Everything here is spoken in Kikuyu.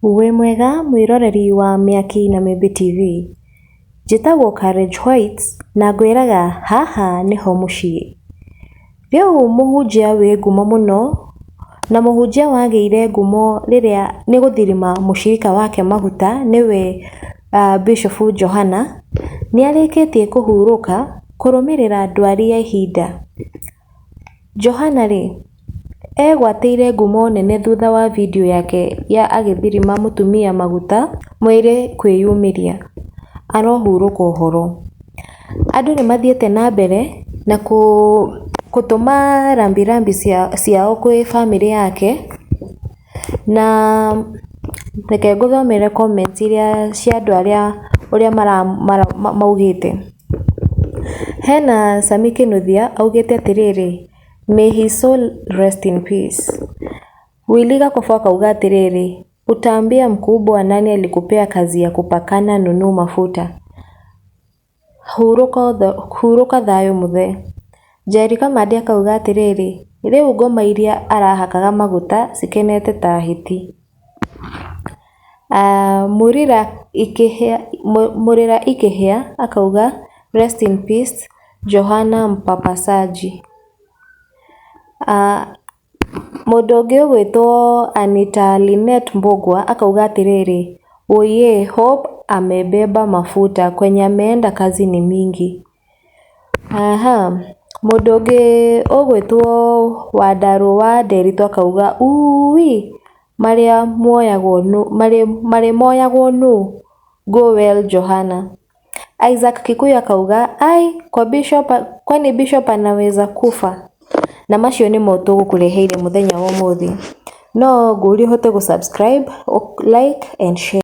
Wĩ mwega mwĩroreri wa Mĩaki na Mĩmbi TV. Njĩtagwo Courage White na ngwĩraga haha nĩho mũciĩ. Rĩu mũhunjia wĩ ngumo mũno na mũhunjia wagĩire ngumo rĩrĩa nĩ gũthirima mũcirika wake maguta nĩwe Bishop Johanna nĩarĩkĩtie kuhuruka kũrũmĩrĩra ndwari ya ihinda. Johanna egwatĩire ngumo nene thutha wa video yake ya agĩthirima mũtumia maguta mwĩrĩ kwĩyumĩria arohurũka ũhoro. Andũ nĩmathiĩte na mbere na gũtũma rambirambi ciao kwĩ bamĩrĩ yake, na reke ngũthomere comments iria cia andũ ũrĩa maugĩte. Hena Sami Kĩnuthia augĩte atĩrĩrĩ, may his soul rest in peace. Willy Gakobo akauga atĩrĩrĩ, utaambia mkubwa nani alikupea kazi ya kupakana nunu mafuta. Huruka thayo muthe. Jerry Kamadi akauga atĩrĩrĩ, rĩu ngoma iria arahakaga maguta cikenete ta hiti. Murira Ikehia akauga rest in peace Johana mpapasaji. Mũndũ ũngĩ ũgwĩtwo Anita Linet Mbogwa akauga atĩrĩrĩ, oye hope amebeba mafuta kwenye ameenda kazi ni mingi. Mũndũ ũngĩ ũgwĩtwo Wandarũ wa Nderitũ akauga marĩa moyagwo nũ go well Johanna. Isaac Kikuyu akauga kwani Bishop anaweza kufa. Na macio nĩmo tũgũkũreheire mũthenya wa ũmũthĩ. No ngũrie ũhote gũsubscribe, like and share.